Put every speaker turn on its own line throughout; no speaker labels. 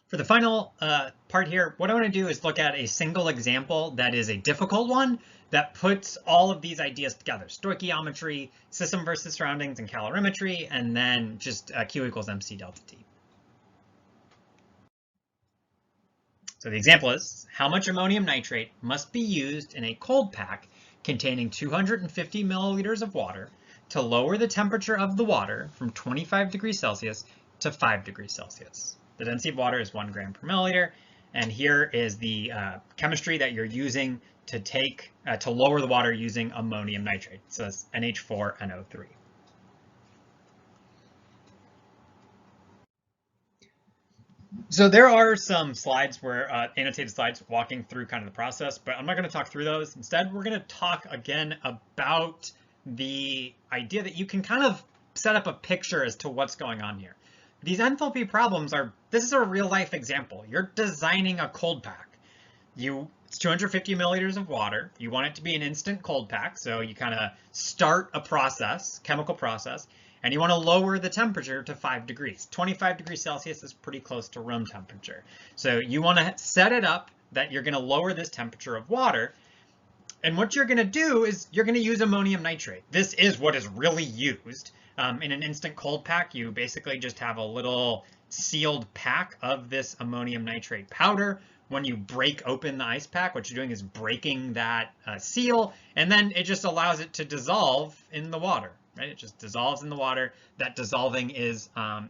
For the final part here, what I want to do is look at a single example that is a difficult one that puts all of these ideas together: stoichiometry, system versus surroundings, and calorimetry, and then just Q equals MC delta T. So the example is, how much ammonium nitrate must be used in a cold pack containing 250 milliliters of water to lower the temperature of the water from 25 degrees Celsius to 5 degrees Celsius. The density of water is 1 gram per milliliter. And here is the chemistry that you're using to to lower the water using ammonium nitrate. So that's NH4NO3. So there are some slides where annotated slides walking through kind of the process, but I'm not going to talk through those. Instead, we're going to talk again about the idea that you can kind of set up a picture as to what's going on here. These enthalpy problems this is a real life example. You're designing a cold pack. It's 250 milliliters of water. You want it to be an instant cold pack. So you kind of start a process, chemical process, and you want to lower the temperature to 5 degrees. 25 degrees Celsius is pretty close to room temperature. So you want to set it up that you're going to lower this temperature of water. And what you're going to do is you're going to use ammonium nitrate. This is what is really used. In an instant cold pack, you basically just have a little sealed pack of this ammonium nitrate powder. When you break open the ice pack, what you're doing is breaking that seal, and then it just allows it to dissolve in the water, right? It just dissolves in the water. That dissolving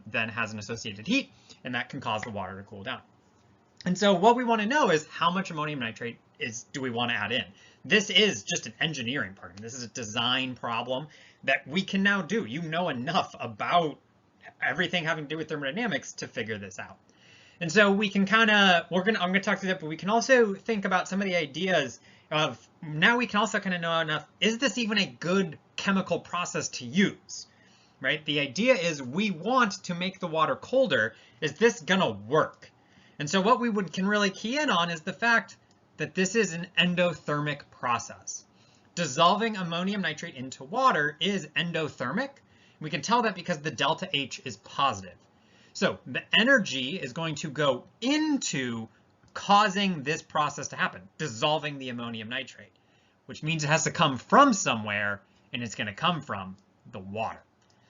then has an associated heat, and that can cause the water to cool down. And so what we want to know is how much ammonium nitrate do we want to add in? This is just an engineering problem. This is a design problem that we can now do. You know enough about everything having to do with thermodynamics to figure this out. And so we can I'm going to talk through that, but we can also think about some of the ideas of, now we can also kind of know enough, is this even a good chemical process to use, right? The idea is we want to make the water colder. Is this going to work? And so what we can really key in on is the fact that this is an endothermic process. Dissolving ammonium nitrate into water is endothermic. We can tell that because the delta H is positive. So the energy is going to go into causing this process to happen, dissolving the ammonium nitrate, which means it has to come from somewhere, and it's going to come from the water.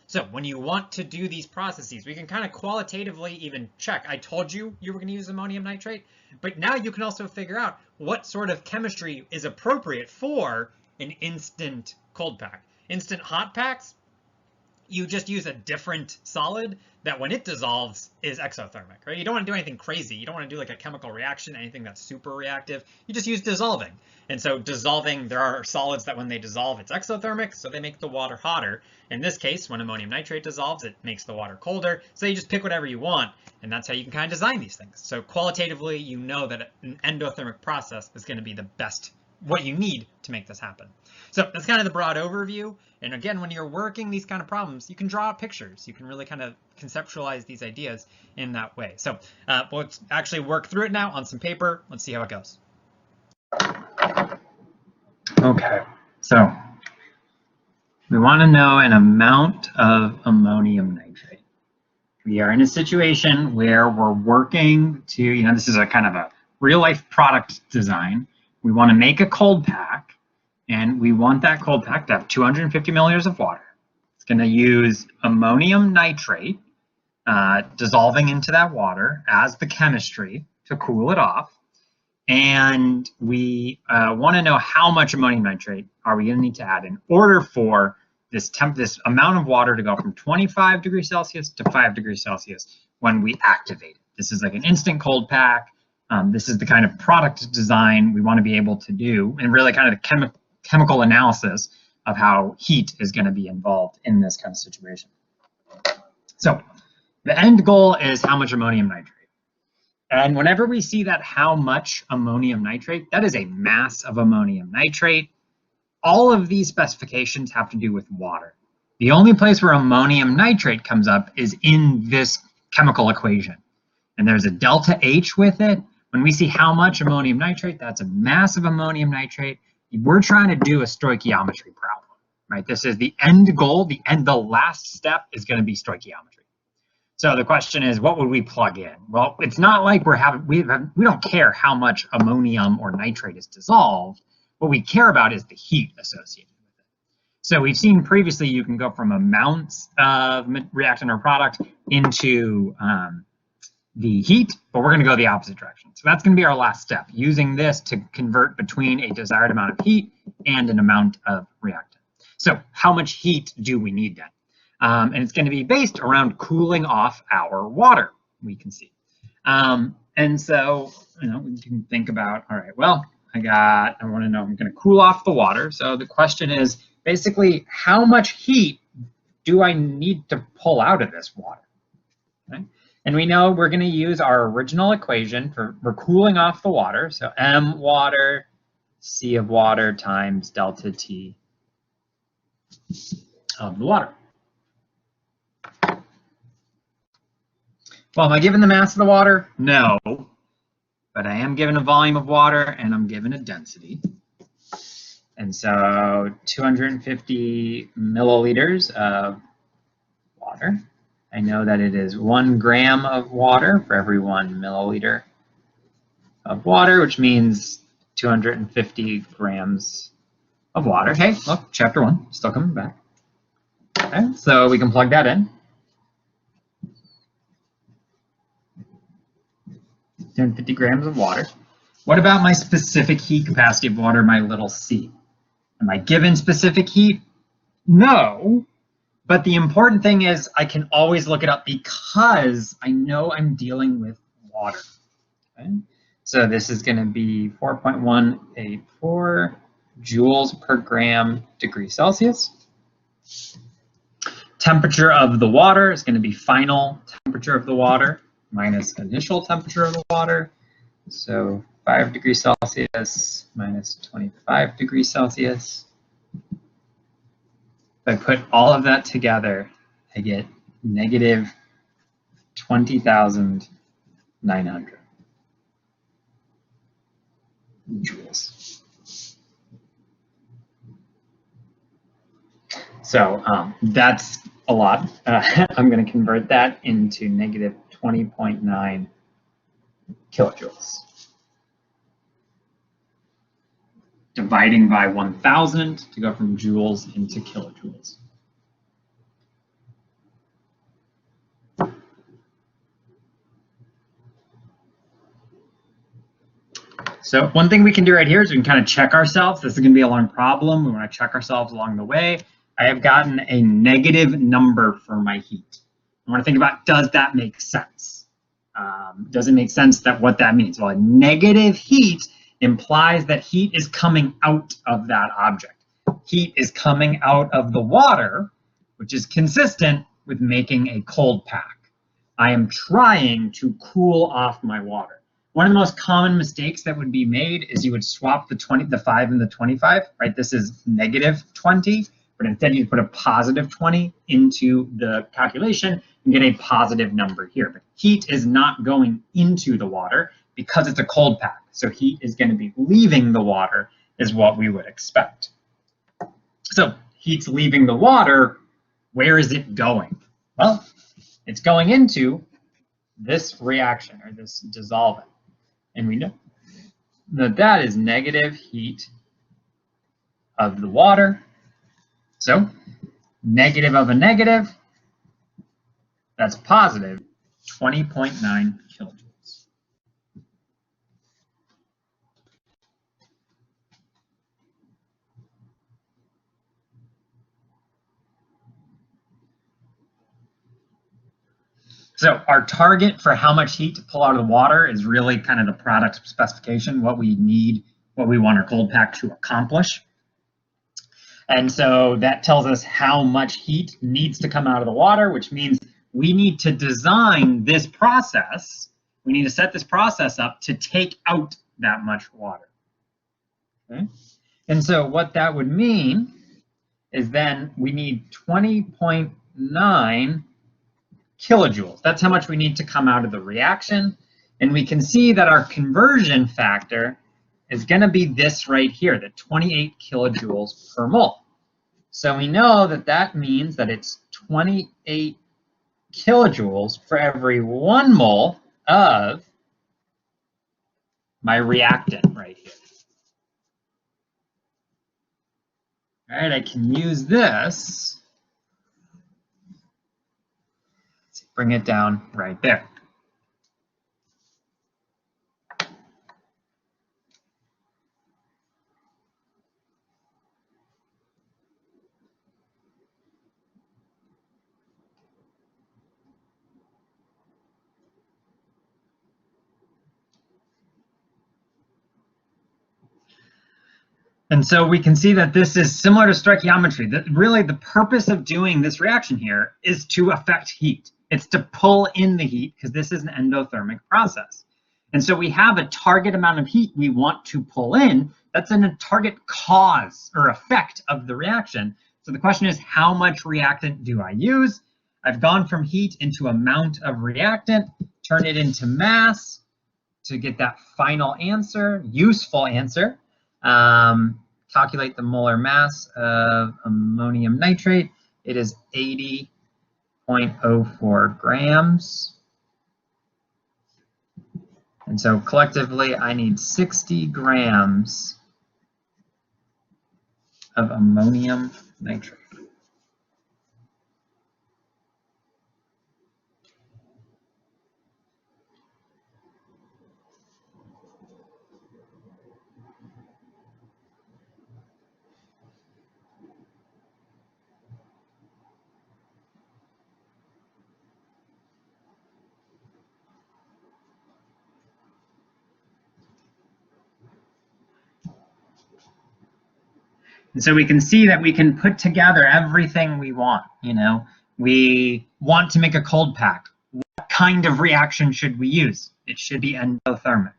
So when you want to do these processes, we can kind of qualitatively even check. I told you were going to use ammonium nitrate, but now you can also figure out what sort of chemistry is appropriate for an instant cold pack. Instant hot packs, you just use a different solid that when it dissolves is exothermic, right? You don't want to do anything crazy. You don't want to do like a chemical reaction, anything that's super reactive. You just use dissolving. And so dissolving, there are solids that when they dissolve, it's exothermic, so they make the water hotter. In this case, when ammonium nitrate dissolves, it makes the water colder. So you just pick whatever you want, and that's how you can kind of design these things. So qualitatively, you know that an endothermic process is going to be the best, what you need to make this happen. So that's kind of the broad overview. And again, when you're working these kind of problems, you can draw out pictures. You can really kind of conceptualize these ideas in that way. So let's actually work through it now on some paper. Let's see how it goes. Okay, so we want to know an amount of ammonium nitrate. We are in a situation where we're working to, this is a kind of a real life product design. We want to make a cold pack, and we want that cold pack to have 250 milliliters of water. It's going to use ammonium nitrate dissolving into that water as the chemistry to cool it off. And we want to know how much ammonium nitrate are we going to need to add in order for this amount of water to go from 25 degrees Celsius to 5 degrees Celsius when we activate it. This is like an instant cold pack. This is the kind of product design we want to be able to do, and really kind of the chemical analysis of how heat is going to be involved in this kind of situation. So the end goal is how much ammonium nitrate. And whenever we see that how much ammonium nitrate, that is a mass of ammonium nitrate. All of these specifications have to do with water. The only place where ammonium nitrate comes up is in this chemical equation. And there's a delta H with it. When we see how much ammonium nitrate, that's a mass of ammonium nitrate. We're trying to do a stoichiometry problem, right? This is the end goal. The last step is going to be stoichiometry. So the question is, what would we plug in? Well, it's not like we don't care how much ammonium or nitrate is dissolved. What we care about is the heat associated with it. So we've seen previously you can go from amounts of reactant or product into the heat, but we're going to go the opposite direction. So that's going to be our last step, using this to convert between a desired amount of heat and an amount of reactant. So how much heat do we need then? And it's going to be based around cooling off our water, we can see. And so, we can think about, all right, well, I want to know, I'm going to cool off the water. So the question is basically, how much heat do I need to pull out of this water? Okay. And we know we're going to use our original equation for cooling off the water. So M water, C of water times delta T of the water. Well, am I given the mass of the water? No, but I am given a volume of water and I'm given a density. And so 250 milliliters of water. I know that it is 1 gram of water for every 1 milliliter of water, which means 250 grams of water. Hey, look, chapter 1, still coming back. Okay, so we can plug that in. 250 grams of water. What about my specific heat capacity of water, my little c? Am I given specific heat? No, but the important thing is I can always look it up because I know I'm dealing with water. Okay? So this is going to be 4.184 joules per gram degree Celsius. Temperature of the water is going to be final temperature of the water minus initial temperature of the water. So 5 degrees Celsius minus 25 degrees Celsius. If I put all of that together, I get negative 20,900 joules. So that's a lot. I'm going to convert that into negative 20.9 kilojoules. Dividing by 1,000 to go from joules into kilojoules. So one thing we can do right here is we can kind of check ourselves. This is going to be a long problem. We want to check ourselves along the way. I have gotten a negative number for my heat. I want to think about, does that make sense? Does it make sense that what that means? Well, a negative heat implies that heat is coming out of that object. Heat is coming out of the water, which is consistent with making a cold pack. I am trying to cool off my water. One of the most common mistakes that would be made is you would swap the 5 and the 25, right? This is negative 20, but instead you put a positive 20 into the calculation and get a positive number here. But heat is not going into the water because it's a cold pack. So heat is going to be leaving the water is what we would expect. So heat's leaving the water. Where is it going? Well, it's going into this reaction or this dissolvent. And we know that that is negative heat of the water. So negative of a negative, that's positive 20.9 kilojoules. So our target for how much heat to pull out of the water is really kind of the product specification, what we need, what we want our cold pack to accomplish. And so that tells us how much heat needs to come out of the water, which means we need to design this process. We need to set this process up to take out that much water. Okay? And so what that would mean is then we need 20.9 kilojoules. That's how much we need to come out of the reaction. And we can see that our conversion factor is going to be this right here, the 28 kilojoules per mole. So we know that that means that it's 28 kilojoules for every 1 mole of my reactant right here. All right, I can use this. Let's bring it down right there. And so we can see that this is similar to stoichiometry. That really the purpose of doing this reaction here is to affect heat. It's to pull in the heat because this is an endothermic process. And so we have a target amount of heat we want to pull in. That's a target cause or effect of the reaction. So the question is, how much reactant do I use? I've gone from heat into amount of reactant, turn it into mass to get that final answer, useful answer. Calculate the molar mass of ammonium nitrate. It is 80.04 grams. And so collectively, I need 60 grams of ammonium nitrate. And so we can see that we can put together everything we want. You know, we want to make a cold pack. What kind of reaction should we use? It should be endothermic.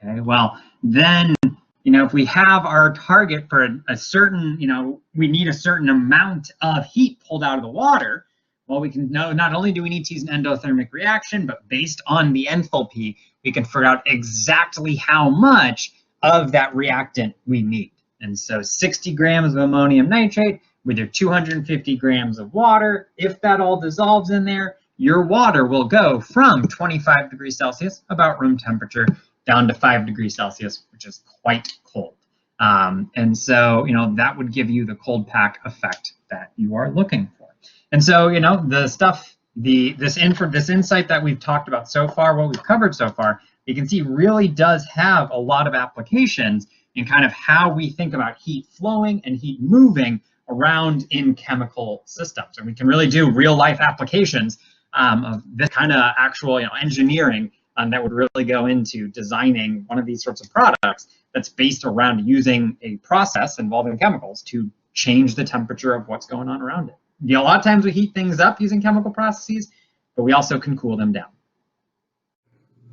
Okay, well, then, you know, if we have our target for a certain, you know, we need a certain amount of heat pulled out of the water, well, we can know not only do we need to use an endothermic reaction, but based on the enthalpy, we can figure out exactly how much of that reactant we need. And so 60 grams of ammonium nitrate with your 250 grams of water, if that all dissolves in there, your water will go from 25 degrees Celsius, about room temperature, down to 5 degrees Celsius, which is quite cold. And so, you know, that would give you the cold pack effect that you are looking for. And so, you know, the stuff, this insight that we've talked about so far, what we've covered so far, you can see really does have a lot of applications in kind of how we think about heat flowing and heat moving around in chemical systems. And we can really do real life applications of this kind of actual, you know, engineering that would really go into designing one of these sorts of products that's based around using a process involving chemicals to change the temperature of what's going on around it. You know, a lot of times we heat things up using chemical processes, but we also can cool them down.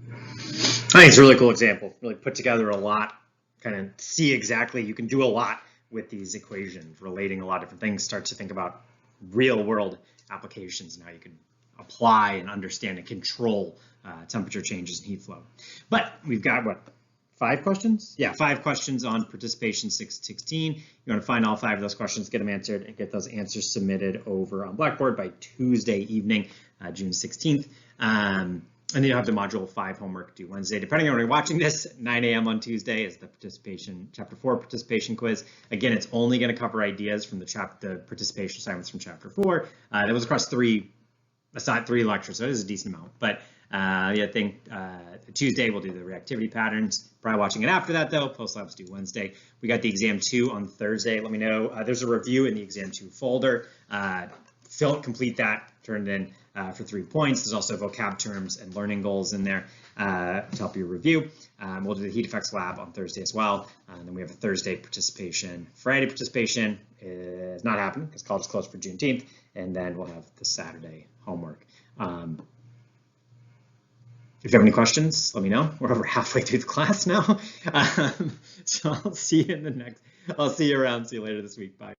I think it's a really cool example. Really put together a lot, kind of see exactly, you can do a lot with these equations, relating a lot of different things, start to think about real world applications and how you can apply and understand and control temperature changes and heat flow. But we've got, what, 5 questions? Yeah, 5 questions on participation 616. You want to find all 5 of those questions, get them answered, and get those answers submitted over on Blackboard by Tuesday evening, June 16th. And then you'll have the module 5 homework due Wednesday. Depending on when you're watching this, 9 a.m. on Tuesday is the participation, chapter 4 participation quiz. Again, it's only going to cover ideas from the participation assignments from chapter 4. That was across 3 lectures, so it is a decent amount. But yeah, I think Tuesday we'll do the reactivity patterns. Probably watching it after that though. Post labs due Wednesday. We got the exam 2 on Thursday. Let me know. There's a review in the exam 2 folder. Complete that, turn it in for 3 points. There's also vocab terms and learning goals in there to help you review. We'll do the heat effects lab on Thursday as well. And then we have a Thursday participation. Friday participation is not happening because college is closed for Juneteenth. And then we'll have the Saturday homework. If you have any questions, let me know. We're over halfway through the class now. So I'll see you in the next, I'll see you around. See you later this week. Bye.